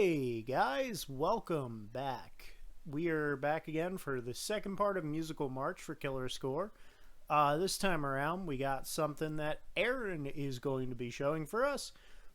Hey guys, welcome back. We are back again for the second part of Musical March for Killer Score. This time around, we got something that Erin is going to be showing for us.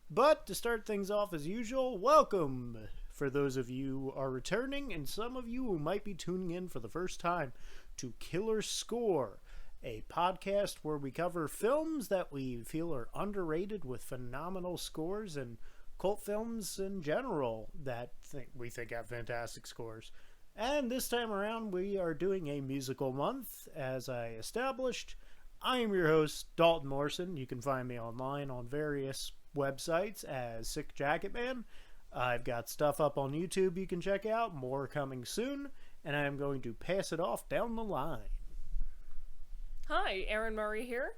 But to start things off as usual, welcome for those of you who are returning and some of you who might be tuning in for the first time to Killer Score, a podcast where we cover films that we feel are underrated with phenomenal scores and cult films in general that we think have fantastic scores. And this time around, we are doing a musical month, as I established. I am your host, Daulton Morrison. You can find me online on various websites as Sick Jacket Man. I've got stuff up on YouTube you can check out, more coming soon, and I am going to pass it off down the line. Hi, Erin Murray here.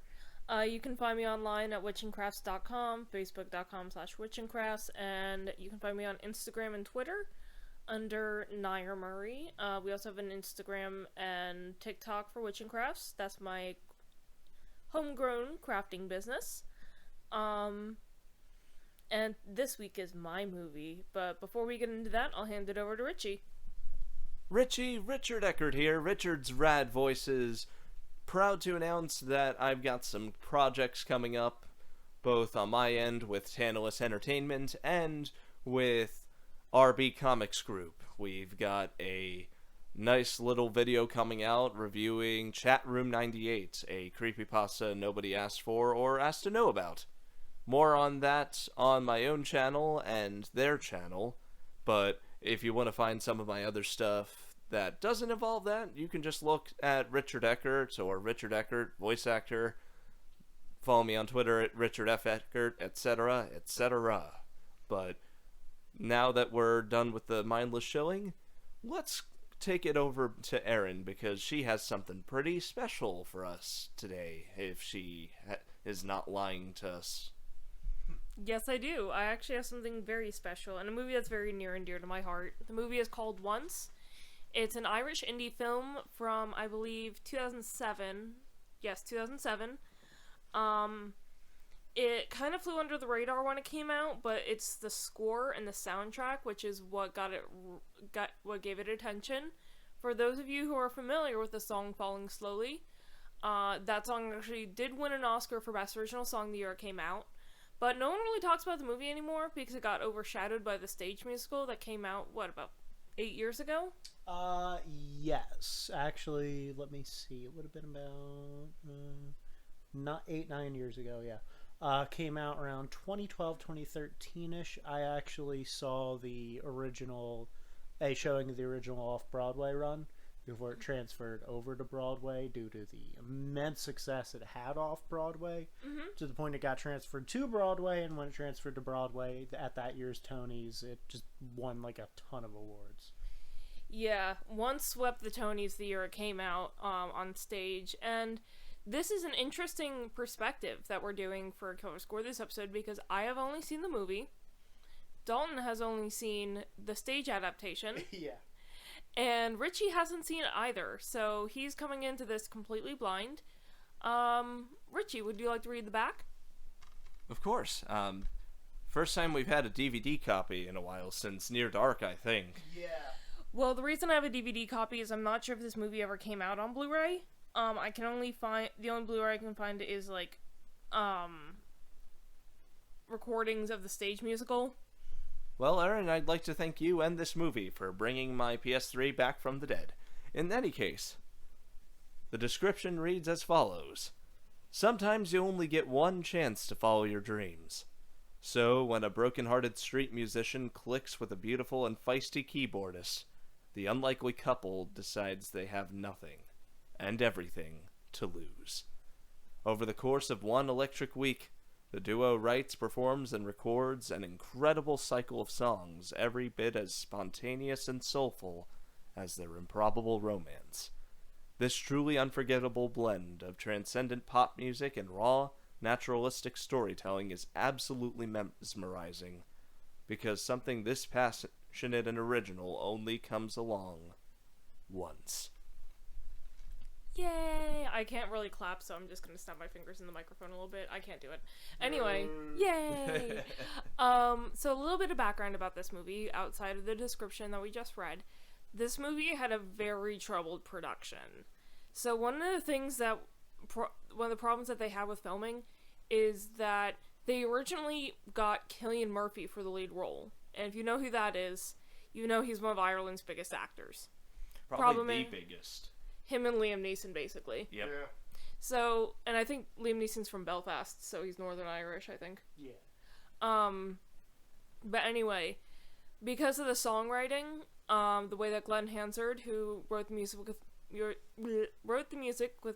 You can find me online at witchingcrafts.com, facebook.com/witchingcrafts, and you can find me on Instagram and Twitter under Nair Murray. We also have an Instagram and TikTok for Witchingcrafts. That's my homegrown crafting business. And this week is my movie, but before we get into that, I'll hand it over to Richie. Richard Eckert here, Richard's Rad Voices. Proud to announce that I've got some projects coming up, both on my end with Tantalus Entertainment and with RB Comics Group. We've got a nice little video coming out reviewing Chat Room 98, a creepypasta nobody asked for or asked to know about. More on that on my own channel and their channel, but if you want to find some of my other stuff that doesn't involve that, you can just look at Richard Eckert or Richard Eckert, voice actor. Follow me on Twitter at Richard F. Eckert, etc., etc. But now that we're done with the mindless shilling, let's take it over to Erin, because she has something pretty special for us today, if she is not lying to us. Yes, I do. I actually have something very special, and a movie that's very near and dear to my heart. The movie is called Once. It's an Irish indie film from, I believe, 2007. Yes, 2007. It kind of flew under the radar when it came out, but it's the score and the soundtrack which is what what gave it attention. For those of you who are familiar with the song Falling Slowly, that song actually did win an Oscar for Best Original Song the year it came out. But no one really talks about the movie anymore because it got overshadowed by the stage musical that came out, about 8 years ago? Yes. Actually, let me see. It would have been about not 9 years ago, yeah. Came out around 2012, 2013-ish. I actually saw a showing of the original off-Broadway run before it transferred over to Broadway due to the immense success it had off-Broadway, to the point it got transferred to Broadway, and when it transferred to Broadway at that year's Tonys, it just won like a ton of awards. Yeah, Once swept the Tonys the year it came out on stage, and this is an interesting perspective that we're doing for Killer Score this episode, because I have only seen the movie, Daulton has only seen the stage adaptation, Yeah. and Richie hasn't seen it either, so he's coming into this completely blind. Richie, would you like to read the back? Of course. First time we've had a DVD copy in a while, since Near Dark, I think. Yeah. Well, the reason I have a DVD copy is I'm not sure if this movie ever came out on Blu-ray. I can only find, the only Blu-ray I can find is like, recordings of the stage musical. Well, Erin, I'd like to thank you and this movie for bringing my PS3 back from the dead. In any case, the description reads as follows. Sometimes you only get one chance to follow your dreams. So, when a broken-hearted street musician clicks with a beautiful and feisty keyboardist, the unlikely couple decides they have nothing and everything to lose. Over the course of one electric week, the duo writes, performs, and records an incredible cycle of songs, every bit as spontaneous and soulful as their improbable romance. This truly unforgettable blend of transcendent pop music and raw, naturalistic storytelling is absolutely mesmerizing, because something this passionate and original only comes along once. Yay! I can't really clap, so I'm just gonna snap my fingers in the microphone a little bit. I can't do it. Anyway, yay! So a little bit of background about this movie, outside of the description that we just read. This movie had a very troubled production. So one of the things that, one of the problems that they had with filming is that they originally got Cillian Murphy for the lead role. And if you know who that is, you know he's one of Ireland's biggest actors. Probably the biggest. Him and Liam Neeson, basically. Yep. Yeah. So, and I think Liam Neeson's from Belfast, so he's Northern Irish, I think. Yeah. But anyway, because of the songwriting, the way that Glenn Hansard, who wrote the music with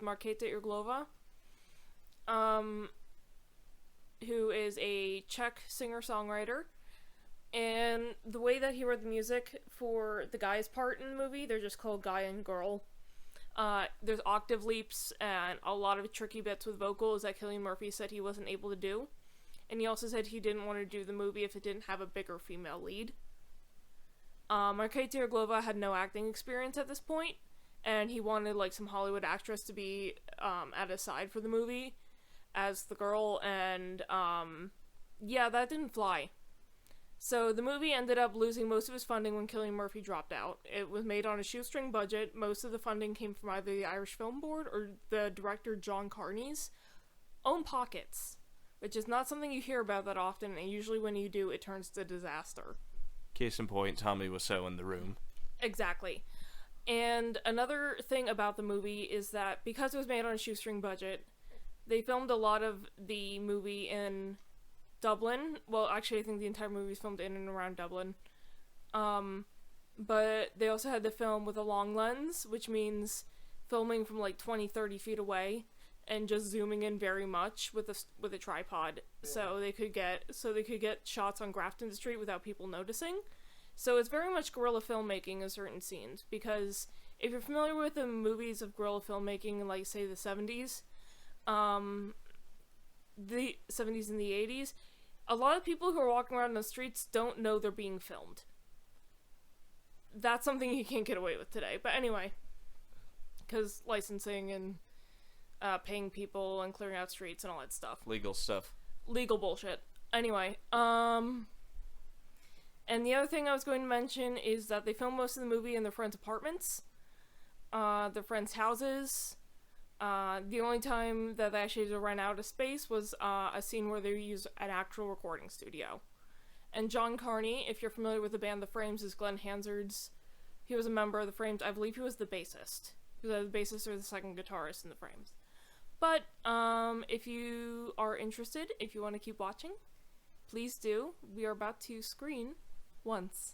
Markéta Irglova, who is a Czech singer-songwriter, and the way that he wrote the music for the guy's part in the movie, they're just called guy and girl. There's octave leaps and a lot of tricky bits with vocals that Cillian Murphy said he wasn't able to do. And he also said he didn't want to do the movie if it didn't have a bigger female lead. Markéta Irglova had no acting experience at this point, and he wanted like some Hollywood actress to be at his side for the movie as the girl, and yeah, that didn't fly. So the movie ended up losing most of its funding when Cillian Murphy dropped out. It was made on a shoestring budget. Most of the funding came from either the Irish Film Board or the director John Carney's own pockets, which is not something you hear about that often, and usually when you do, it turns to disaster. Case in point, Tommy Wiseau in the room. Exactly. And another thing about the movie is that because it was made on a shoestring budget, they filmed a lot of the movie in Dublin. Well, actually, I think the entire movie is filmed in and around Dublin. But they also had to film with a long lens, which means filming from like 20, 30 feet away and just zooming in very much with a tripod, so they could get shots on Grafton Street without people noticing. So it's very much guerrilla filmmaking in certain scenes, because if you're familiar with the movies of guerrilla filmmaking in, like, say, the 70s, the 70s and the 80s, a lot of people who are walking around the streets don't know they're being filmed. That's something you can't get away with today. But anyway, because licensing and paying people and clearing out streets and all that stuff. Legal stuff. Legal bullshit. Anyway, and the other thing I was going to mention is that they filmed most of the movie in their friends' apartments, their friends' houses. The only time that they actually had to rent out a space was a scene where they used an actual recording studio. And John Carney, if you're familiar with the band The Frames, is Glenn Hansard's. He was a member of The Frames. I believe he was the bassist. He was the bassist or the second guitarist in The Frames. But if you are interested, if you want to keep watching, please do. We are about to screen once.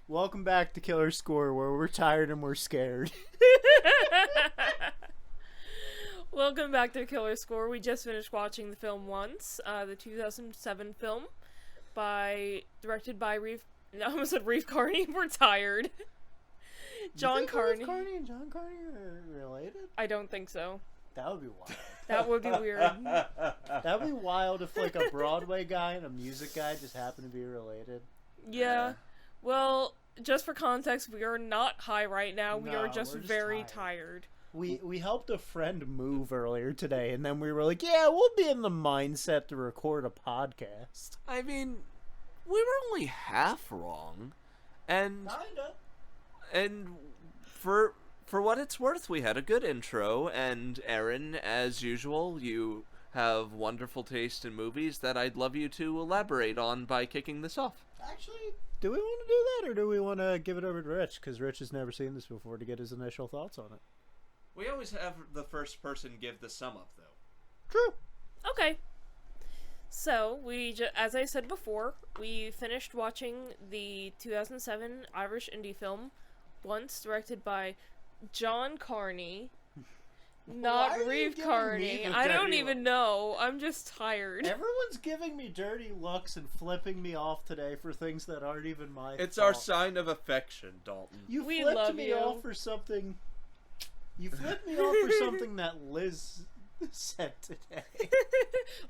Welcome back to Killer Score, where we're tired and we're scared. Welcome back to Killer Score. We just finished watching the film Once, the 2007 film, directed by I almost said Reeve Carney. We're tired. John Carney. Reeve Carney and John Carney are related? I don't think so. That would be wild. That would be weird. That would be wild if, like, a Broadway guy and a music guy just happened to be related. Yeah. Well, just for context, we are not high right now. We are just we're just very tired. tired. We helped a friend move earlier today, and then we were like, yeah, we'll be in the mindset to record a podcast. I mean, we were only half wrong. And Kinda. And for what it's worth, we had a good intro, and Erin, as usual, you have wonderful taste in movies that I'd love you to elaborate on by kicking this off. Actually, do we want to do that, or do we want to give it over to Rich? Because Rich has never seen this before to get his initial thoughts on it. We always have the first person give the sum up, though. True. Okay. So, as I said before, we finished watching the 2007 Irish indie film Once, directed by John Carney, not Reeve Carney. I don't even know. I'm just tired. Everyone's giving me dirty looks and flipping me off today for things that aren't even my It's fault. our sign of affection, Daulton. You We flipped love me you. off for something. You flipped me off for something that Liz said today.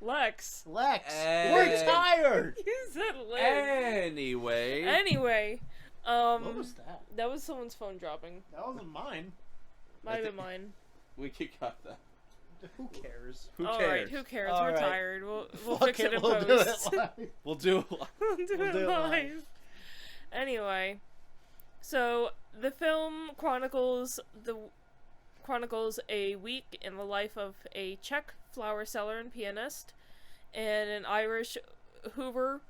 Lex. We're tired. You said Liz. Anyway. What was that? That was someone's phone dropping. That wasn't mine. Might have been mine. We could cut that. Who cares? Alright, who cares? All We're right. tired. We'll Fuck fix it in we'll post. do it live. We'll do it. We'll do We'll it do it live. live. Anyway, so the film chronicles a week in the life of a Czech flower seller and pianist, and an Irish Hoover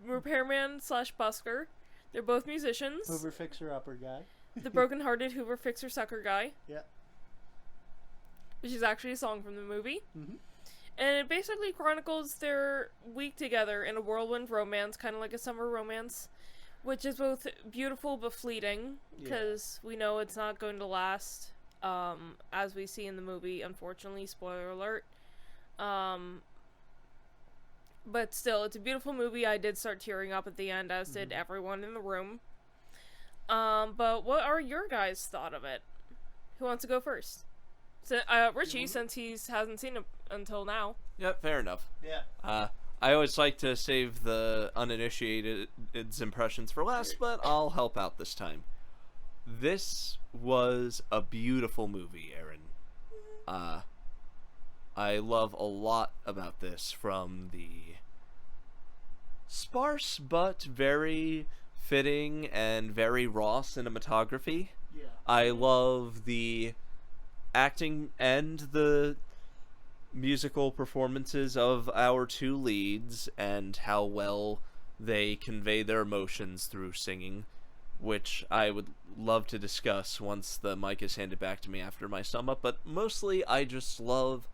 repairman / busker. They're both musicians. Hoover fixer-upper guy. The broken-hearted Hoover fixer-sucker guy. Yeah. Which is actually a song from the movie. Mm-hmm. And it basically chronicles their week together in a whirlwind romance, kind of like a summer romance, which is both beautiful but fleeting, because we know it's not going to last, as we see in the movie, unfortunately, spoiler alert. But still, it's a beautiful movie. I did start tearing up at the end, as did everyone in the room. But what are your guys' thought of it? Who wants to go first? So, Richie, since he hasn't seen it until now. Yep, fair enough. Yeah. I always like to save the uninitiated's impressions for last, but I'll help out this time. This was a beautiful movie, Erin. I love a lot about this, from the sparse but very fitting and very raw cinematography. Yeah. I love the acting and the musical performances of our two leads, and how well they convey their emotions through singing, which I would love to discuss once the mic is handed back to me after my sum up. But mostly I just love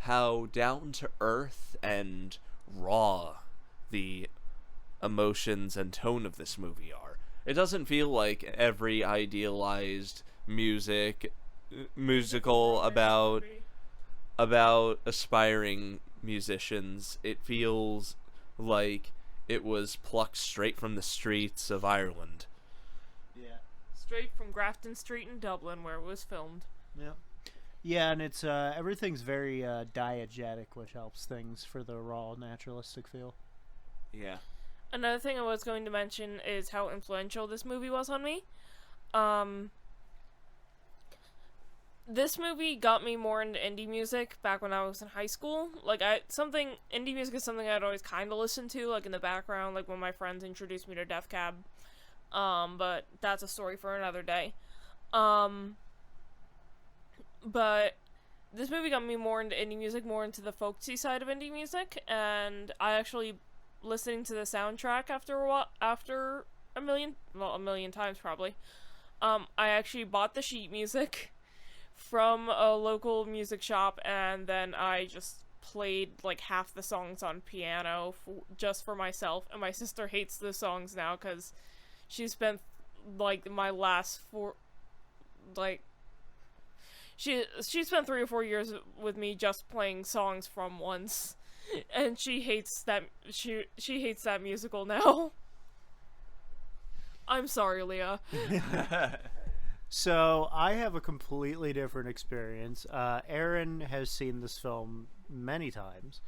how down to earth and raw the emotions and tone of this movie are. It doesn't feel like every idealized musical about aspiring musicians. It feels like it was plucked straight from the streets of Ireland. Yeah. Straight from Grafton Street in Dublin, where it was filmed. Yeah. Yeah, and it's everything's very diegetic, which helps things for the raw, naturalistic feel. Yeah. Another thing I was going to mention is how influential this movie was on me. This movie got me more into indie music back when I was in high school. Like, indie music is something I'd always kind of listen to, like, in the background, like when my friends introduced me to Def Cab. But that's a story for another day. But this movie got me more into indie music, more into the folksy side of indie music, and I actually, listening to the soundtrack after a million times probably, I actually bought the sheet music from a local music shop, and then I just played like half the songs on piano just for myself, and my sister hates the songs now because she spent like my last she spent 3 or 4 years with me just playing songs from once, and she hates that hates that musical now. I'm sorry, Leah. So I have a completely different experience. Erin has seen this film many times,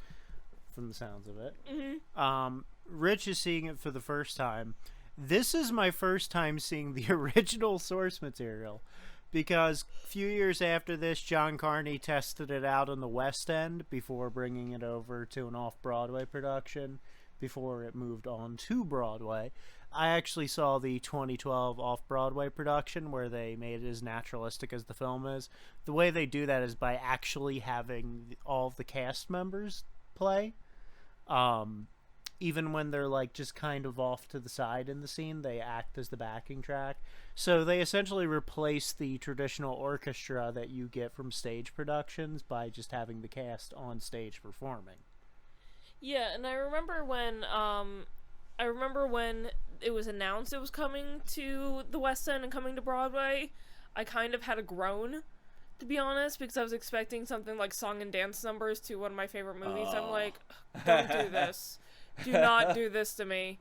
from the sounds of it. Mm-hmm. Rich is seeing it for the first time. This is my first time seeing the original source material, because a few years after this, John Carney tested it out on the West End before bringing it over to an off-Broadway production before it moved on to Broadway. I actually saw the 2012 off-Broadway production where they made it as naturalistic as the film is. The way they do that is by actually having all of the cast members play. Even when they're like just kind of off to the side in the scene, they act as the backing track. So they essentially replace the traditional orchestra that you get from stage productions by just having the cast on stage performing. Yeah, and I remember when it was announced it was coming to the West End and coming to Broadway, I kind of had a groan, to be honest, because I was expecting something like song and dance numbers to one of my favorite movies. I'm like, don't do this. Do not do this to me.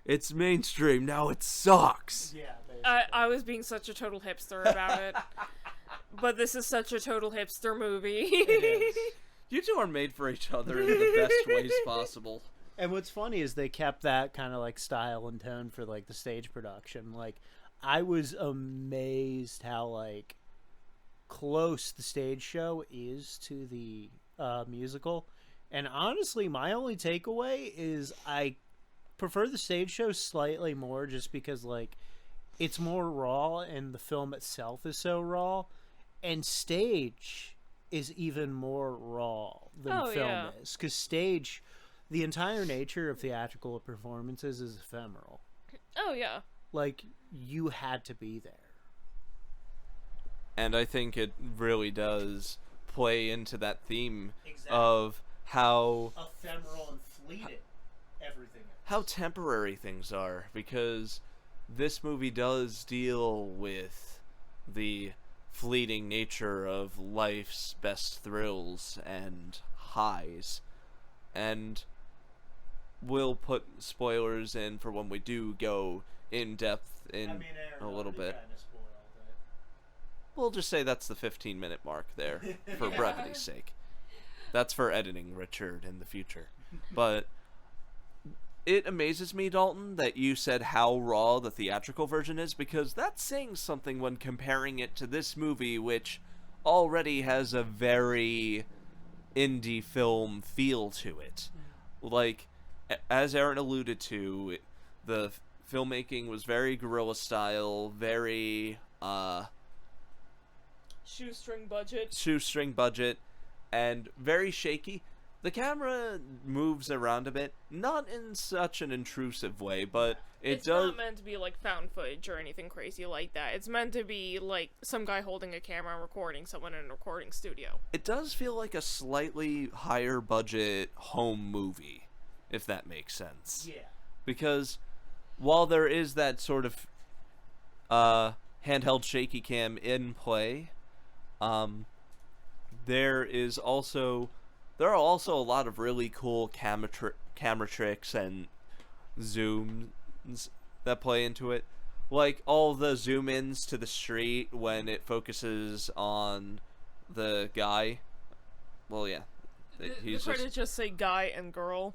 It's mainstream, now it sucks! Yeah, I was being such a total hipster about it. but this is such a total hipster movie. It is. You two are made for each other in the best ways possible. And what's funny is they kept that kind of like style and tone for like the stage production. Like, I was amazed how like close the stage show is to the musical. And honestly, my only takeaway is I prefer the stage show slightly more just because like it's more raw and the film itself is so raw, and stage is even more raw than film is, because stage, the entire nature of theatrical performances is ephemeral. Oh yeah. Like, you had to be there. And I think it really does play into that theme of how ephemeral and fleeting everything is. How temporary things are, because this movie does deal with the fleeting nature of life's best thrills and highs. And we'll put spoilers in for when we do go in depth in a little bit. We'll just say that's the 15-minute mark there, for brevity's sake. That's for editing, Richard, in the future. But it amazes me, Daulton, that you said how raw the theatrical version is, because that's saying something when comparing it to this movie, which already has a very indie film feel to it. Like, as Erin alluded to, the filmmaking was very guerrilla style, very shoestring budget, and very shaky. The camera moves around a bit, not in such an intrusive way, but it's not meant to be like found footage or anything crazy like that. It's meant to be like some guy holding a camera and recording someone in a recording studio. It does feel like a slightly higher budget home movie, if that makes sense. Yeah. Because while there is that sort of handheld shaky cam in play, there are also a lot of really cool camera tricks and zooms that play into it. Like all the zoom ins to the street when it focuses on the guy. Well, yeah. The credits just say guy and girl.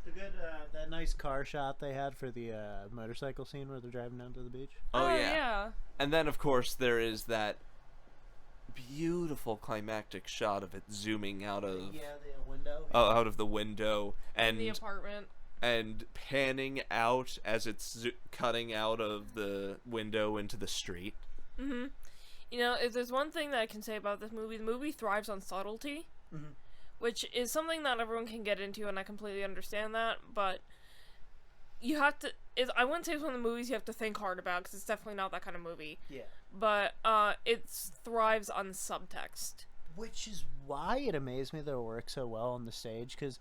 The good, that nice car shot they had for the motorcycle scene where they're driving down to the beach. Oh, yeah. And then, of course, there is that beautiful climactic shot of it zooming out of the window. out of the window and the apartment, and panning out as it's cutting out of the window into the street. You know, if there's one thing that I can say about this movie, the movie thrives on subtlety, which is something that everyone can get into, and I completely understand that, but you have to, I wouldn't say it's one of the movies you have to think hard about, because it's definitely not that kind of movie. Yeah. But it thrives on subtext. Which is why it amazed me that it worked so well on the stage, because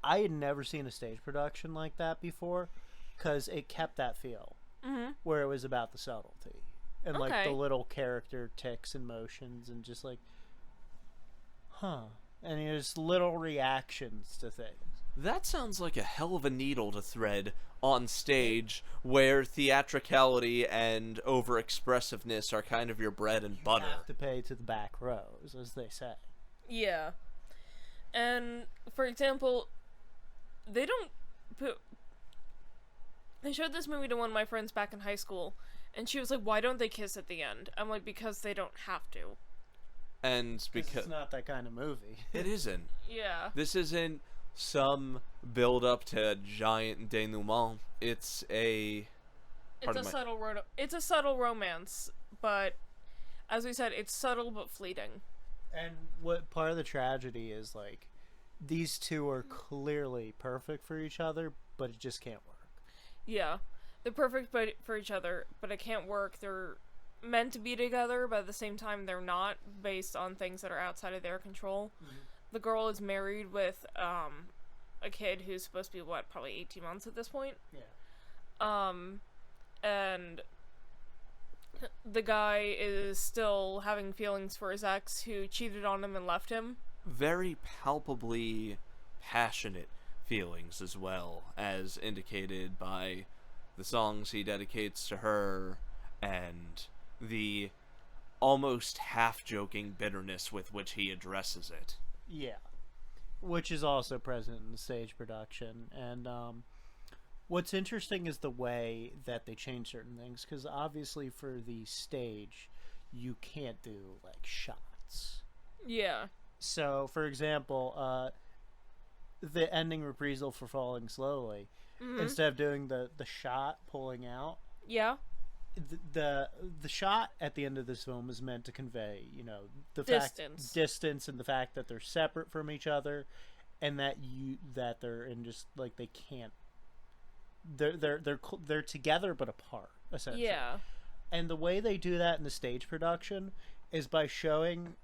I had never seen a stage production like that before, because it kept that feel, where it was about the subtlety, and like the little character ticks and motions, and just like, and there's little reactions to things. That sounds like a hell of a needle to thread on stage, where theatricality and over-expressiveness are kind of your bread and butter. You have to pay to the back rows, as they say. Yeah. And, for example, they showed this movie to one of my friends back in high school, and she was like, why don't they kiss at the end? I'm like, because they don't have to. And because it's not that kind of movie. It isn't. Yeah. This isn't some build up to a giant denouement. It's a subtle romance, but as we said, it's subtle but fleeting. And what part of the tragedy is, like, these two are clearly perfect for each other, but it just can't work. Yeah. They're perfect for each other, but it can't work. They're meant to be together, but at the same time they're not, based on things that are outside of their control. The girl is married with a kid who's supposed to be probably 18 months at this point. And the guy is still having feelings for his ex who cheated on him and left him. Very palpably passionate feelings, as well, as indicated by the songs he dedicates to her and the almost half-joking bitterness with which he addresses it. Yeah. Which is also present in the stage production. And what's interesting is the way that they change certain things, because obviously for the stage, you can't do, like, shots. Yeah. So, for example, the ending reprisal for Falling Slowly, instead of doing the shot pulling out, Yeah. the shot at the end of this film is meant to convey, you know, the distance and the fact that they're separate from each other, and that they're in just like they can't. They're together but apart, essentially. Yeah. And the way they do that in the stage production is by showing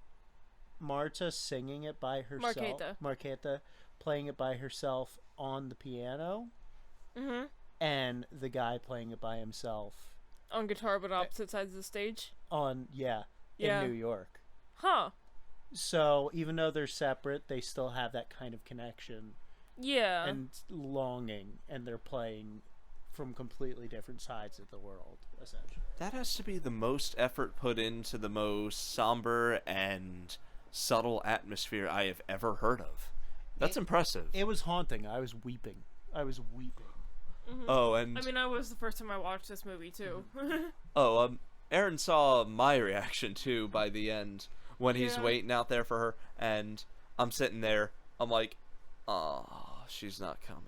Marta singing it by herself. Marqueta playing it by herself on the piano. Mm-hmm. And the guy playing it by himself on guitar, but opposite sides of the stage. In New York. Huh. So even though they're separate, they still have that kind of connection. Yeah. And longing, and they're playing from completely different sides of the world, essentially. That has to be the most effort put into the most somber and subtle atmosphere I have ever heard of. That's impressive. It was haunting. I was weeping. Mm-hmm. Oh, and... I mean, I was the first time I watched this movie, too. Erin saw my reaction, too, by the end, when he's waiting out there for her, and I'm sitting there, I'm like, oh, she's not coming.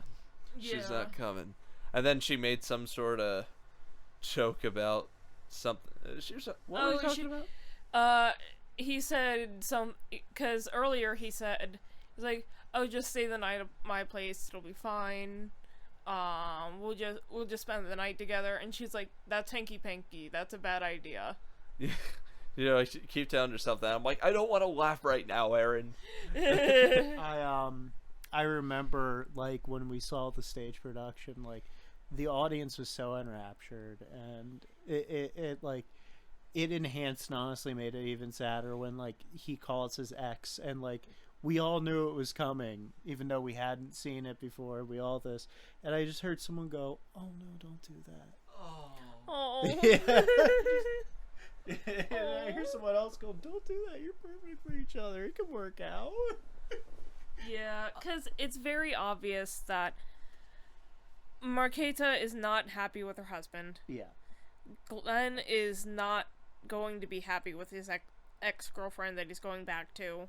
She's not coming. And then she made some sort of joke about something. What were we talking about? He said because earlier he said, he's like, oh, just stay the night at my place, it'll be fine. We'll just spend the night together. And she's like, that's hanky-panky, that's a bad idea. Yeah. You know, I keep telling yourself that. I'm like, I don't want to laugh right now, Erin. I remember, like, when we saw the stage production, like, the audience was so enraptured, and it enhanced and honestly made it even sadder when, like, he calls his ex, and, like, we all knew it was coming, even though we hadn't seen it before. We all this, and I just heard someone go, "Oh no, don't do that." Oh. Yeah. And I hear someone else go, "Don't do that. You're perfect for each other. It can work out." Yeah, because it's very obvious that Marqueta is not happy with her husband. Yeah. Glenn is not going to be happy with his ex-girlfriend that he's going back to.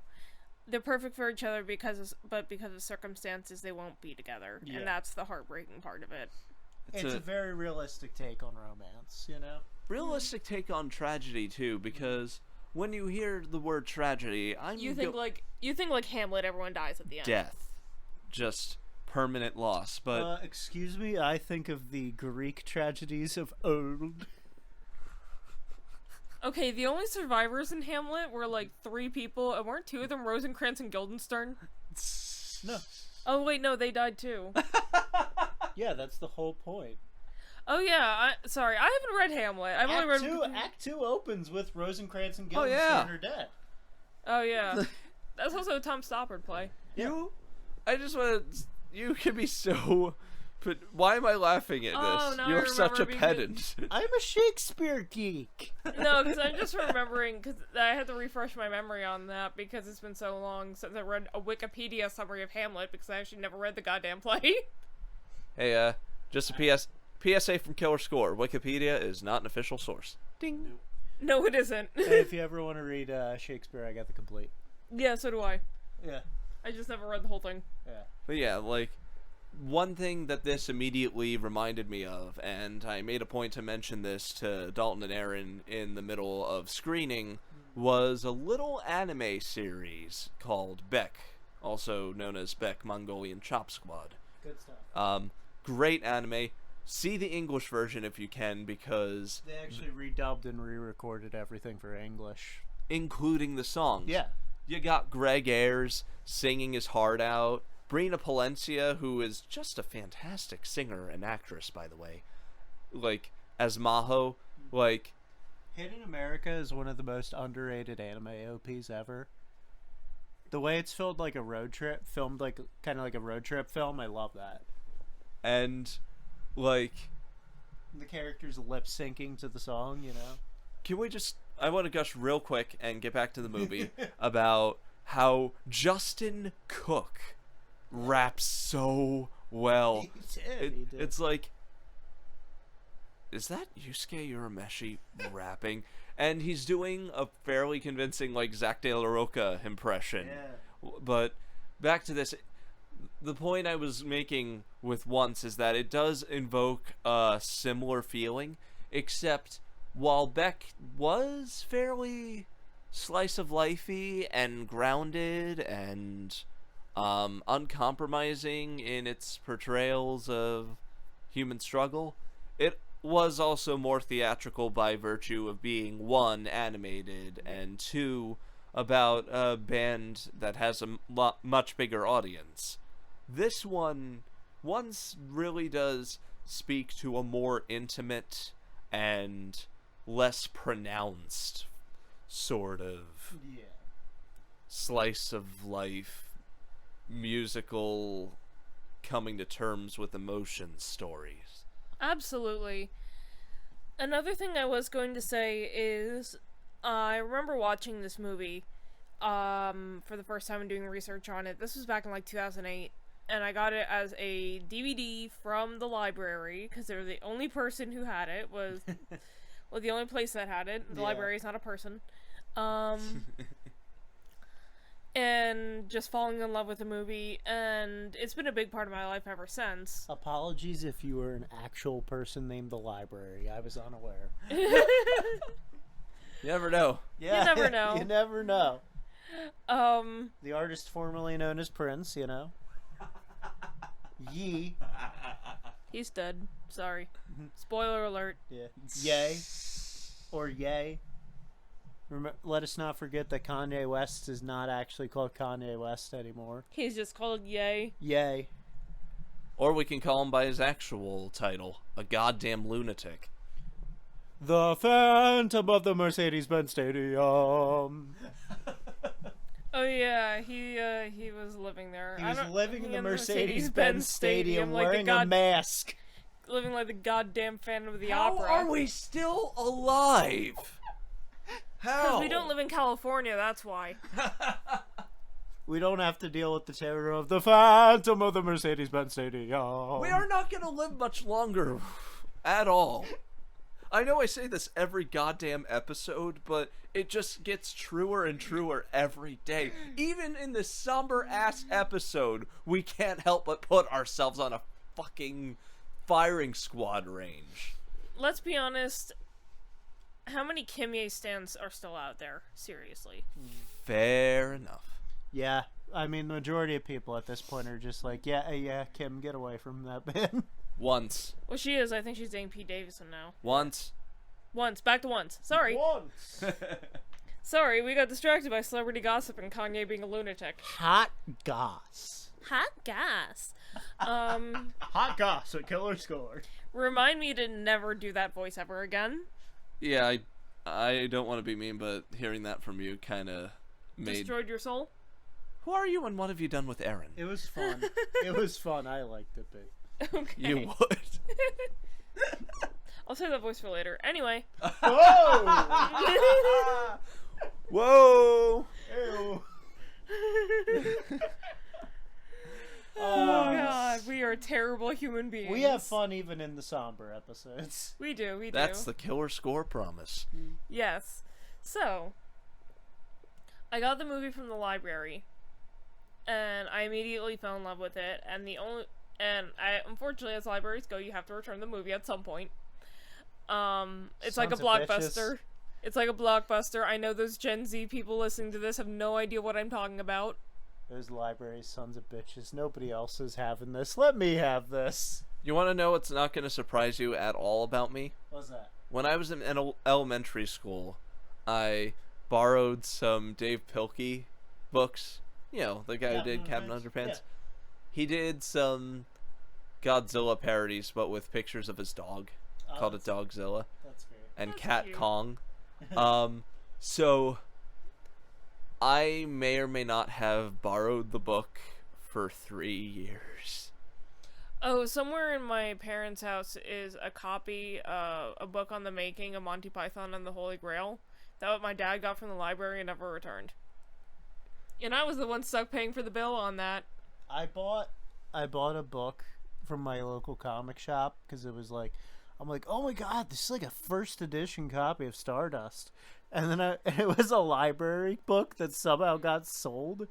They're perfect for each other because of circumstances, they won't be together. Yeah. And that's the heartbreaking part of it. It's a very realistic take on romance, you know? Realistic take on tragedy, too, because when you hear the word tragedy, you think like Hamlet, everyone dies at the end. Death. Just permanent loss, but... excuse me, I think of the Greek tragedies of old. Okay, the only survivors in Hamlet were like 3 people, and weren't 2 of them Rosencrantz and Guildenstern? No. Oh wait, no, they died too. Yeah, that's the whole point. Oh yeah, sorry, I haven't read Hamlet. I've only read... Act 2 opens with Rosencrantz and Guildenstern are dead. Oh yeah. That's also a Tom Stoppard play. Yeah. You can be so... But why am I laughing at this? No, You're such a pedant. I'm a Shakespeare geek. No, because I'm just remembering, because I had to refresh my memory on that, because it's been so long since I read a Wikipedia summary of Hamlet, because I actually never read the goddamn play. Hey, just a PSA from Killer Score. Wikipedia is not an official source. Ding. No, it isn't. Hey, if you ever want to read Shakespeare, I got the complete. Yeah, so do I. Yeah. I just never read the whole thing. Yeah. But yeah, like... One thing that this immediately reminded me of, and I made a point to mention this to Daulton and Erin in the middle of screening, was a little anime series called Beck, also known as Beck Mongolian Chop Squad. Good stuff. Great anime. See the English version if you can, because... They actually redubbed and re-recorded everything for English. Including the songs. Yeah. You got Greg Ayres singing his heart out. Brina Palencia, who is just a fantastic singer and actress, by the way, like, as Maho, like... Hidden America is one of the most underrated anime OPs ever. The way it's filmed like a road trip, kind of like a road trip film, I love that. And, like... The characters lip-syncing to the song, you know? Can we just to gush real quick and get back to the movie about how Justin Cook raps so well. He did. It's like, is that Yusuke Urameshi rapping? And he's doing a fairly convincing, like, Zack De La Rocha impression. Yeah. But back to this. The point I was making with Once is that it does invoke a similar feeling, except while Beck was fairly slice of lifey and grounded and uncompromising in its portrayals of human struggle, it was also more theatrical by virtue of being, one, animated, and two, about a band that has a much bigger audience. This one once really does speak to a more intimate and less pronounced sort of slice of life, musical, coming to terms with emotions stories. Absolutely. Another thing I was going to say is I remember watching this movie for the first time and doing research on it. This was back in like 2008, and I got it as a DVD from the library because they were the only person who had it. Well, the only place that had it. The library is not a person. And just falling in love with the movie, and it's been a big part of my life ever since. Apologies if you were an actual person named the library. I was unaware. You never know. Yeah, You never know. You never know. Um, The artist formerly known as Prince, you know. Yee. he's dead. Sorry. Spoiler alert. Yeah. Yay. Or yay. Let us not forget that Kanye West is not actually called Kanye West anymore. He's just called Yay. Yay. Or we can call him by his actual title, a goddamn lunatic. The Phantom of the Mercedes-Benz Stadium. Oh yeah, he was living there. He was living in the Mercedes-Benz Mercedes-Benz Stadium wearing a mask. living like the goddamn Phantom of the How Opera. are we still alive? How? Because we don't live in California, that's why. We don't have to deal with the terror of the Phantom of the Mercedes-Benz Stadium. We are not going to live much longer at all. I know I say this every goddamn episode, but it just gets truer and truer every day. Even in this somber-ass episode, we can't help but put ourselves on a fucking firing squad range. Let's be honest, how many Kimye stands are still out there? Seriously. Fair enough. Yeah, I mean, the majority of people at this point are just like, yeah, Kim, get away from that band. Once. Well, she is. I think she's dating Pete Davidson now. Once. Back to once. Sorry. Once. Sorry, we got distracted by celebrity gossip and Kanye being a lunatic. Hot goss. Hot gas. Hot goss, a killer score. Remind me to never do that voice ever again. Yeah, I don't want to be mean, but hearing that from you kind of made... Destroyed your soul? Who are you and what have you done with Erin? It was fun. It was fun. I liked it, but... Okay. You would. I'll save that voice for later. Anyway. Whoa! Whoa! Ew. Oh god, we are terrible human beings. We have fun even in the somber episodes. We do. That's the killer score promise. Yes. So, I got the movie from the library, and I immediately fell in love with it, unfortunately, as libraries go, you have to return the movie at some point. It's like a Sons of blockbuster. bitches. It's like a blockbuster. I know those Gen Z people listening to this have no idea what I'm talking about. Those libraries, sons of bitches. Nobody else is having this. Let me have this. You want to know what's not going to surprise you at all about me? What's that? When I was in elementary school, I borrowed some Dave Pilkey books. You know, the guy who did Captain Underpants. Yeah. He did some Godzilla parodies, but with pictures of his dog. Called it Dogzilla. That's great. And That's Cat cute. Kong. So I may or may not have borrowed the book for 3 years. Oh, somewhere in my parents' house is a copy of a book on the making of Monty Python and the Holy Grail. that my dad got from the library and never returned. And I was the one stuck paying for the bill on that. I bought a book from my local comic shop because it was like, I'm like, oh my god, this is like a first edition copy of Stardust, and then it was a library book that somehow got sold,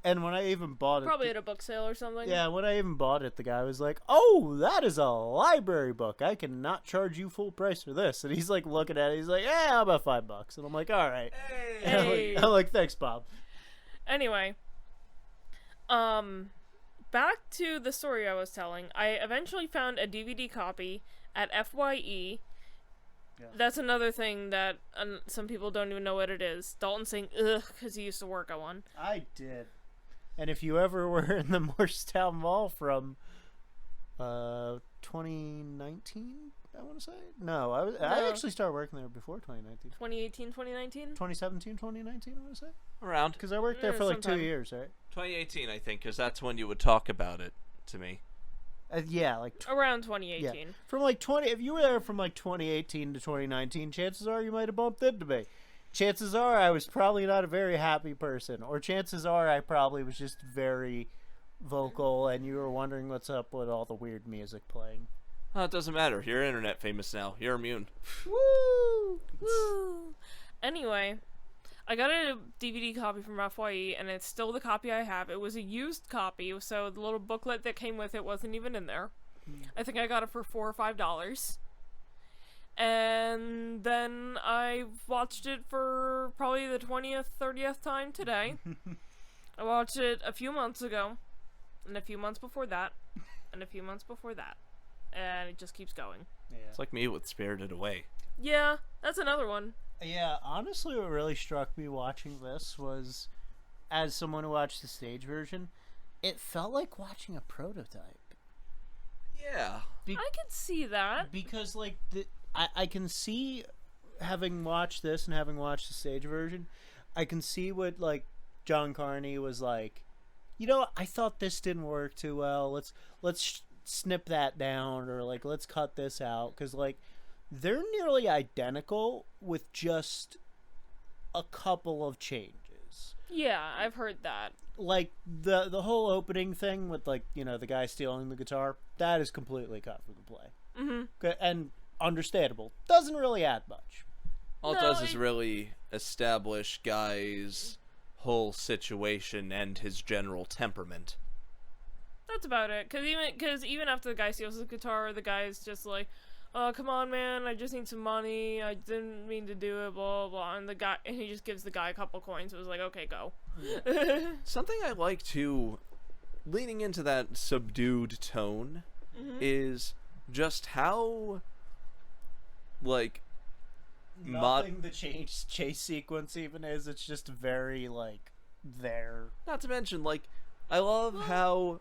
and when I even bought it, Probably at a book sale or something. yeah, when I even bought it, the guy was like, oh, that is a library book. I cannot charge you full price for this, and he's like looking at it, he's like, yeah, how about $5? And I'm like, all right. Hey. I'm like, thanks, Bob. Anyway, back to the story I was telling. I eventually found a DVD copy at FYE. Yeah. That's another thing that some people don't even know what it is. Daulton saying ugh because he used to work at one. I did. And if you ever were in the Morristown Mall from 2019, I want to say? No, I actually started working there before 2019. 2018, 2019? 2017, 2019, I want to say? Around Because I worked there for like sometime. 2 years, right? 2018, I think, because that's when you would talk about it to me. Yeah, like... Around 2018. Yeah. From like 20... If you were there from like 2018 to 2019, chances are you might have bumped into me. Chances are I was probably not a very happy person. Or chances are I probably was just very vocal and you were wondering what's up with all the weird music playing. Oh, it doesn't matter. You're internet famous now. You're immune. Woo! Woo! Anyway, I got a DVD copy from FYE, and it's still the copy I have. It was a used copy, so the little booklet that came with it wasn't even in there. I think I got it for $4 or $5. And then I watched it for probably the 20th, 30th time today. I watched it a few months ago, and a few months before that, and a few months before that. And it just keeps going. Yeah. It's like me with Spirited Away. Yeah, that's another one. Yeah, honestly, what really struck me watching this was, as someone who watched the stage version, it felt like watching a prototype. Yeah. I could see that. Because, like, I can see, having watched this and having watched the stage version, I can see what, like, John Carney was like, you know, I thought this didn't work too well. Let's snip that down, or, like, let's cut this out. Because, like, they're nearly identical with just a couple of changes. Yeah, I've heard that. Like, the whole opening thing with, like, you know, the guy stealing the guitar, that is completely cut from the play. Mm-hmm. And understandable. Doesn't really add much. All it No, does is really establish Guy's whole situation and his general temperament. That's about it. Cause even after the guy steals his guitar, the guy's just like, "Oh, come on, man! I just need some money. I didn't mean to do it." Blah blah. And he just gives the guy a couple coins. It was like, "Okay, go." Yeah. Something I like too, leaning into that subdued tone, is just how, like, Nothing the chase sequence even is. It's just very, like, there. not to mention, like, I love how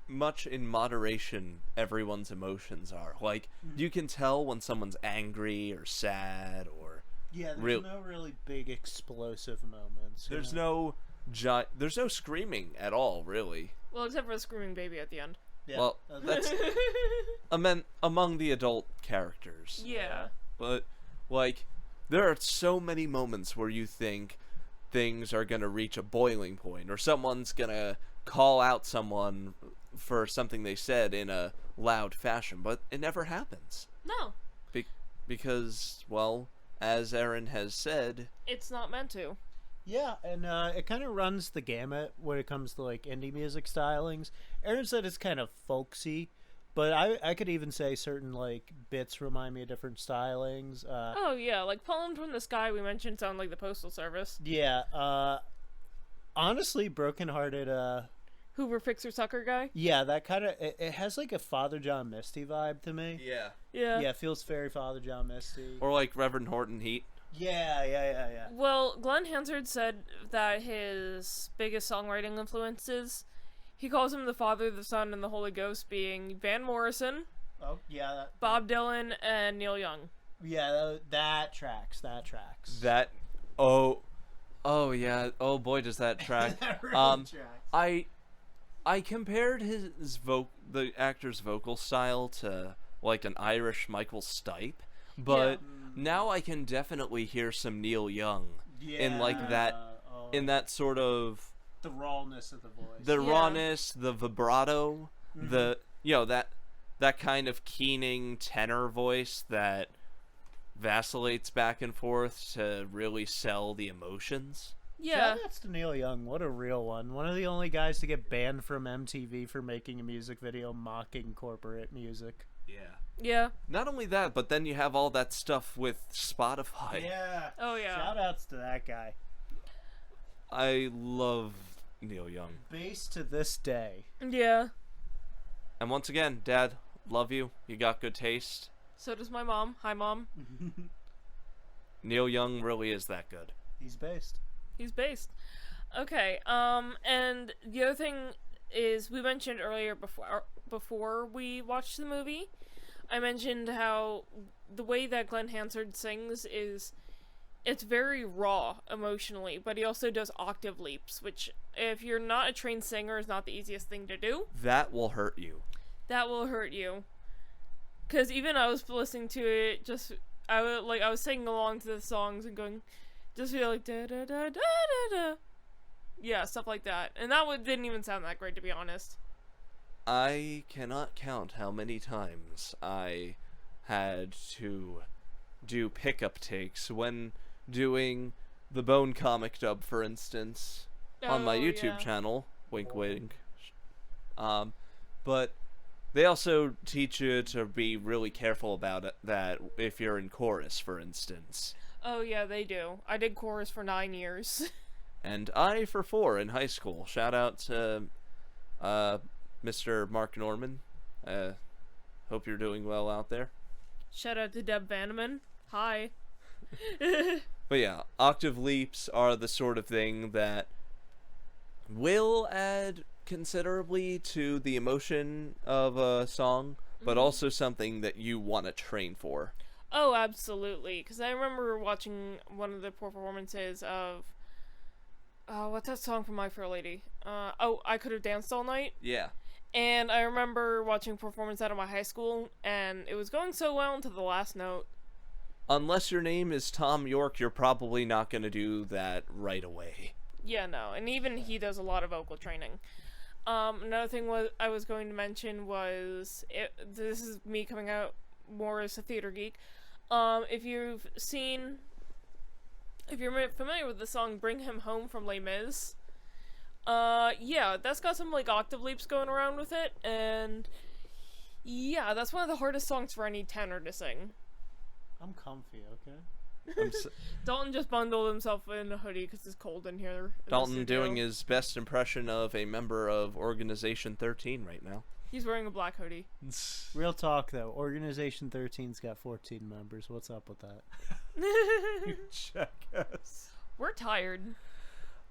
much in moderation everyone's emotions are. Like, you can tell when someone's angry or sad or Yeah, there's no really big explosive moments. there's no screaming at all, really. Well, except for the screaming baby at the end. Yeah, Well, that's among the adult characters. Yeah. But, like, there are so many moments where you think things are gonna reach a boiling point, or someone's gonna call out someone for something they said in a loud fashion, but it never happens. No, Because, well, as Erin has said, it's not meant to. Yeah, and it kind of runs the gamut when it comes to, like, indie music stylings. Erin said it's kind of folksy, but I could even say certain, like, bits remind me of different stylings. Oh yeah, like Poem from the Sky we mentioned sound like the Postal Service. Yeah, honestly, Brokenhearted, Hoover Fixer Sucker guy. yeah, that kind of, it has, like, a Father John Misty vibe to me. yeah. Yeah. Yeah, it feels very Father John Misty. Or like Reverend Horton Heat. Yeah. Well, Glenn Hansard said that his biggest songwriting influences, he calls him the Father, the Son, and the Holy Ghost, being Van Morrison, Oh, yeah. Bob Dylan, and Neil Young. Yeah, that tracks. That, oh yeah, oh boy does that track. That really tracks. I compared the actor's vocal style to like an Irish Michael Stipe, but now I can definitely hear some Neil Young in like that, in that sort of the rawness of the voice. the rawness, the vibrato, the that kind of keening tenor voice that vacillates back and forth to really sell the emotions. Yeah. Shoutouts to Neil Young. What a real one. One of the only guys to get banned from MTV for making a music video mocking corporate music. Yeah. Not only that, but then you have all that stuff with Spotify. Yeah. Oh, yeah. Shoutouts to that guy. I love Neil Young. Bass to this day. Yeah. And once again, Dad, love you. You got good taste. So does my mom. Hi, Mom. Neil Young really is that good. He's based. He's based. Okay, and the other thing is, we mentioned earlier before we watched the movie, I mentioned how the way that Glenn Hansard sings is, it's very raw emotionally, but he also does octave leaps, which, if you're not a trained singer, is not the easiest thing to do. That will hurt you. That will hurt you. Because even I was listening to it, I was singing along to the songs and going, just feel like da da da da da da. Yeah, stuff like that. And that didn't even sound that great, to be honest. I cannot count how many times I had to do pickup takes when doing the Bone comic dub, for instance, on my YouTube channel. Wink, wink. But they also teach you to be really careful about it, that if you're in chorus, for instance. Oh, yeah, they do. I did chorus for 9 years. And I for 4 in high school. Shout out to Mr. Mark Norman. Hope you're doing well out there. Shout out to Deb Vanneman. Hi. But yeah, octave leaps are the sort of thing that will add considerably to the emotion of a song, but also something that you want to train for. Oh, absolutely. Because I remember watching one of the performances of, what's that song from My Fair Lady? I Could Have Danced All Night. Yeah. And I remember watching a performance out of my high school, and it was going so well until the last note. Unless your name is Tom York, you're probably not going to do that right away. Yeah, no. And even he does a lot of vocal training. Another thing I was going to mention was, this is me coming out more as a theater geek. If you're familiar with the song Bring Him Home from Les Mis, yeah, that's got some, like, octave leaps going around with it, and yeah, that's one of the hardest songs for any tenor to sing. I'm comfy, okay? Daulton just bundled himself in a hoodie because it's cold in here. Daulton doing his best impression of a member of Organization 13 right now. He's wearing a black hoodie. Real talk, though. Organization 13's got 14 members. What's up with that? Jackass. We're tired.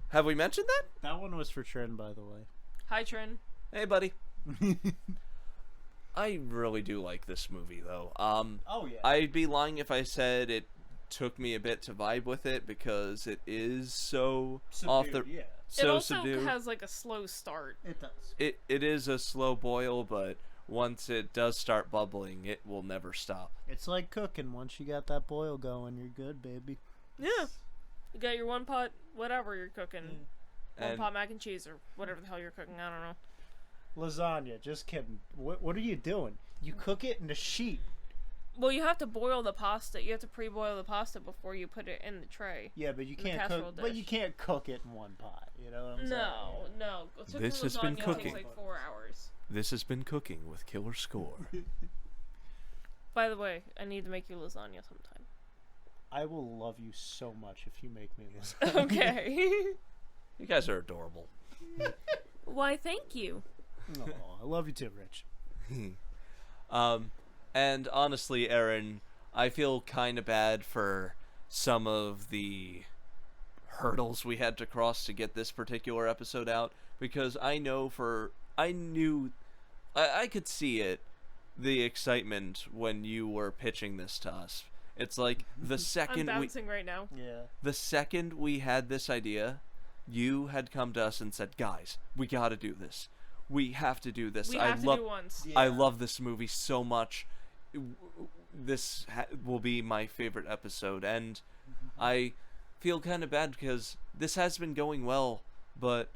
Have we mentioned that? That one was for Trin, by the way. Hi, Trin. Hey, buddy. I really do like this movie, though. Oh, yeah. I'd be lying if I said it took me a bit to vibe with it, because it is so Subdued, off the... yeah. It also subdued. has, like, a slow start. It does. It is a slow boil, but once it does start bubbling, it will never stop. It's like cooking. Once you got that boil going, you're good, baby. Yeah. You got your one pot, whatever you're cooking. One And- pot mac and cheese, or whatever the hell you're cooking, I don't know. Lasagna, just kidding. What are you doing? You cook it in a sheet. Well, you have to boil the pasta. You have to pre-boil the pasta before you put it in the tray. Yeah, but you the can't casserole cook. But dish. you can't cook it in one pot. You know what I'm saying? No. Cooking This has been lasagna cooking. takes like 4 hours. This has been Cooking with Killer Score. By the way, I need to make you lasagna sometime. I will love you so much if you make me lasagna. Okay. You guys are adorable. Why, thank you. Aw, I love you too, Rich. And honestly, Erin, I feel kind of bad for some of the hurdles we had to cross to get this particular episode out, because I could see it, the excitement when you were pitching this to us. It's like the second I'm bouncing right now. Yeah. the second we had this idea, you had come to us and said, "Guys, we got to do this. We have to do this. We have to do once. Yeah. I love this movie so much. will be my favorite episode, and I feel kind of bad because this has been going well, but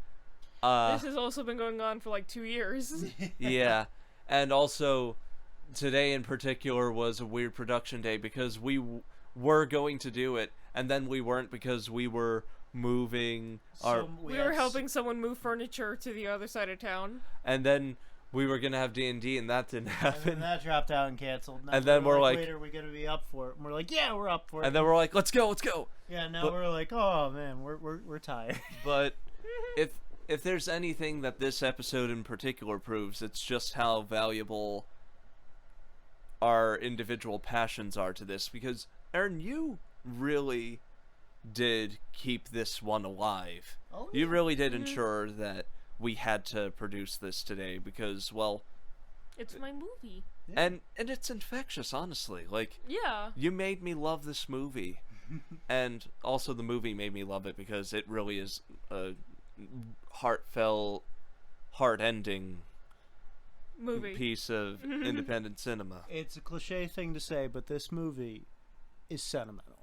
this has also been going on for like 2 years. yeah, and also today in particular was a weird production day because we were going to do it, and then we weren't because we were moving we were helping someone move furniture to the other side of town, and then we were gonna have D&D, and that didn't happen. And then that dropped out and canceled. And then we're like, wait, are we gonna be up for it? And we're like, yeah, we're up for it. And then we're like, let's go. Yeah, now we're like, oh man, we're tired. But if there's anything that this episode in particular proves, it's just how valuable our individual passions are to this. Because Erin, you really did keep this one alive. Oh, You really did ensure that we had to produce this today because, well, it's my movie. Yeah. and it's infectious, honestly. Like, Yeah. you made me love this movie. And also the movie made me love it because it really is a heartfelt, heart-ending Movie. piece of independent cinema. It's a cliche thing to say, but this movie is sentimental.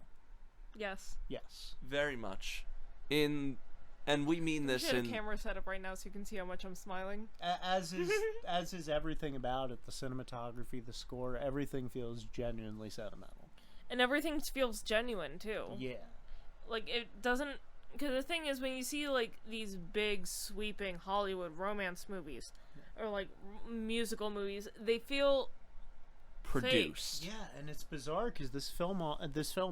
Yes. Yes. Very much. And we mean this I should have in... a camera set up right now so you can see how much I'm smiling. As is everything about it, the cinematography, the score, everything feels genuinely sentimental. And everything feels genuine, too. Yeah. Like, it doesn't... Because the thing is, when you see, like, these big, sweeping Hollywood romance movies, or, like, musical movies, they feel... produced. Yeah, and it's bizarre because this film,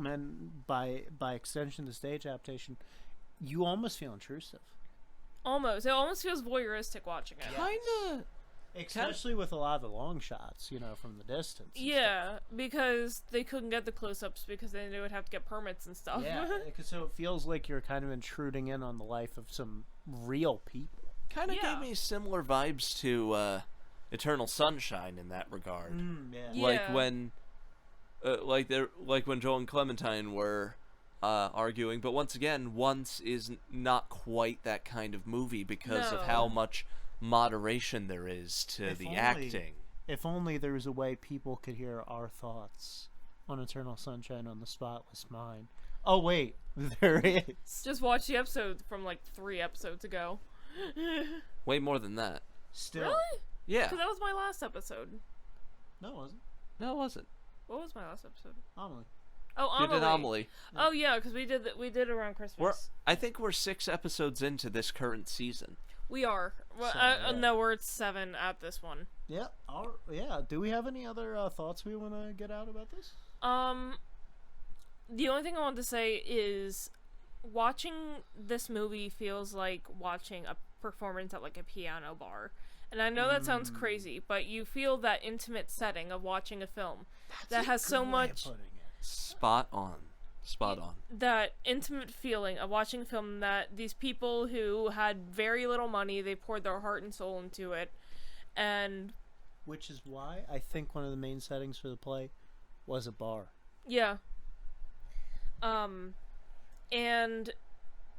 and by extension, the stage adaptation, you almost feel intrusive. Almost. It almost feels voyeuristic watching it. Kinda. Especially with a lot of the long shots, from the distance. and Yeah, because they couldn't get the close-ups because then they would have to get permits and stuff. stuff. Yeah, so it feels like you're kind of intruding in on the life of some real people. Kind of Yeah. gave me similar vibes to Eternal Sunshine in that regard. Yeah. Like Yeah. when when Joel and Clementine were arguing, but once again, Once is not quite that kind of movie because of No. how much moderation there is to If the only- acting. If only there was a way people could hear our thoughts on Eternal Sunshine on the Spotless Mind. Oh wait, there is. Just watch the episode from, like, 3 episodes ago. Way more than that. Still, Really? Yeah. Because that was my last episode. no, it wasn't. No, it wasn't. What was my last episode? Amelie. Oh, You Amelie. did Amelie. Oh, yeah, because we did around Christmas. I think we're 6 episodes into this current season. We are. Well, So, yeah. No, we're at 7 at this one. Yeah. Yeah. Do we have any other thoughts we want to get out about this? The only thing I want to say is watching this movie feels like watching a performance at, like, a piano bar. And I know that sounds crazy, but you feel that intimate setting of watching a film that has so much... Spot on. That intimate feeling of watching a film that these people who had very little money, they poured their heart and soul into it, and... Which is why I think one of the main settings for the play was a bar. Yeah. And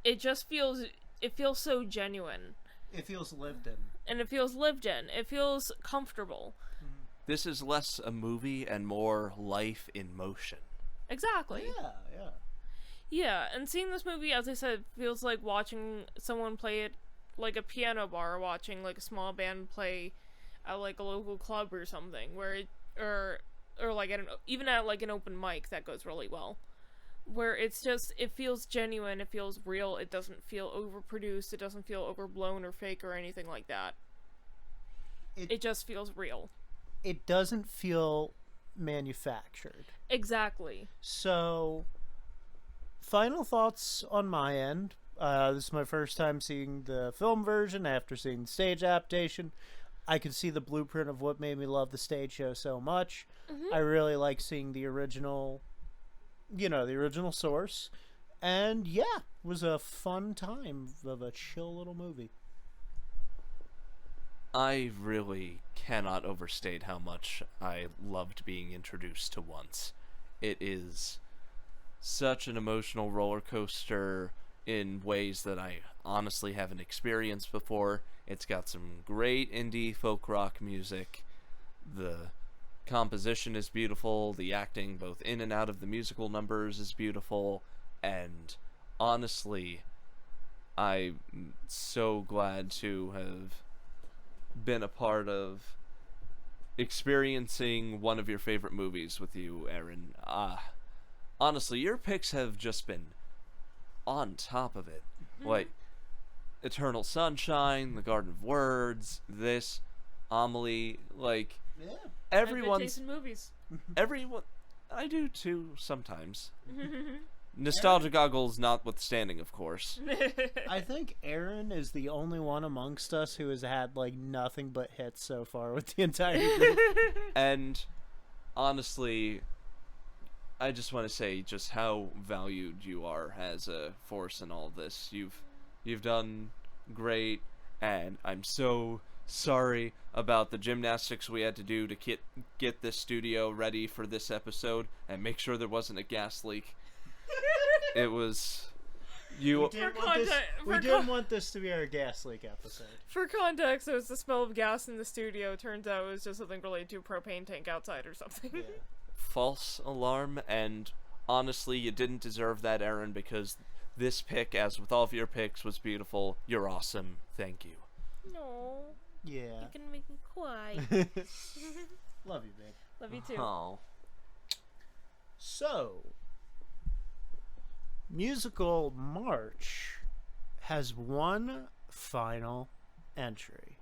it just feels... It feels so genuine. It feels lived in. And it feels lived in. It feels comfortable. This is less a movie and more life in motion. Exactly. Yeah. Yeah, and seeing this movie, as I said, feels like watching someone play it like a piano bar, or watching like a small band play at like a local club or something, where it, or like even at like an open mic that goes really well, where it's just, it feels genuine, it feels real, it doesn't feel overproduced, it doesn't feel overblown or fake or anything like that. It just feels real. It doesn't feel manufactured. Exactly. So, final thoughts on my end. This is my first time seeing the film version after seeing the stage adaptation. I could see the blueprint of what made me love the stage show so much. I really like seeing the original, the original source. And yeah, it was a fun time of a chill little movie. I really cannot overstate how much I loved being introduced to Once. It is such an emotional roller coaster in ways that I honestly haven't experienced before. It's got some great indie folk rock music. The composition is beautiful, the acting both in and out of the musical numbers is beautiful, and honestly, I'm so glad to have been a part of experiencing one of your favorite movies with you, Erin. Honestly, your picks have just been on top of it. Like, Eternal Sunshine, The Garden of Words, this, Amelie, like, Yeah. Everyone taste in movies. everyone, I do too, sometimes. Nostalgia goggles notwithstanding, of course. I think Erin is the only one amongst us who has had like nothing but hits so far with the entire group. And honestly, I just want to say just how valued you are as a force in all this. You've done great, and I'm so sorry about the gymnastics we had to do to get this studio ready for this episode and make sure there wasn't a gas leak. It was you. We didn't want this to be our gas leak episode. For context, it was the smell of gas in the studio. Turns out it was just something related to a propane tank outside or something. Yeah. False alarm, and honestly, you didn't deserve that, Erin, because this pick, as with all of your picks, was beautiful. You're awesome. Thank you. No. Yeah. You're gonna make me cry. Love you, babe. Love you too. Oh. So, Musical March has one final entry.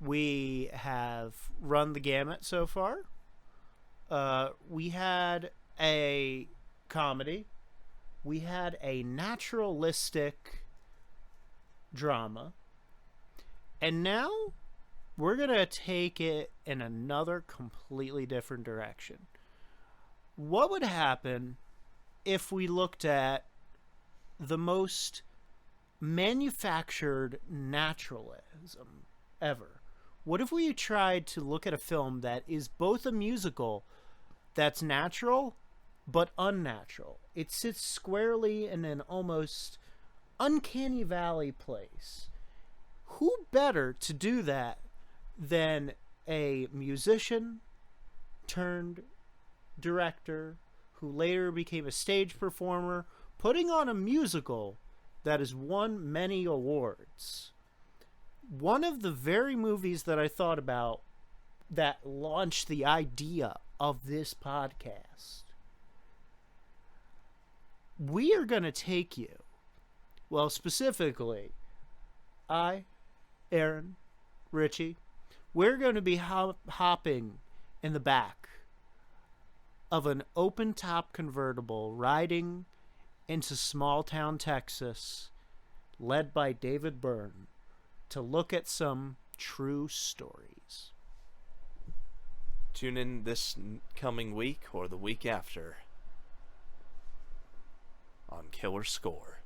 We have run the gamut so far. We had a comedy. We had a naturalistic drama. And now we're going to take it in another completely different direction. What would happen if we looked at the most manufactured naturalism ever? What if we tried to look at a film that is both a musical that's natural but unnatural? It sits squarely in an almost uncanny valley place. Who better to do that than a musician turned director who later became a stage performer, putting on a musical that has won many awards? One of the very movies that I thought about that launched the idea of this podcast. We are going to take you, well, specifically, I, Erin, Richie, we're going to be hopping in the back of an open-top convertible riding into small-town Texas, led by David Byrne, to look at some true stories. Tune in this coming week or the week after on Killer Score.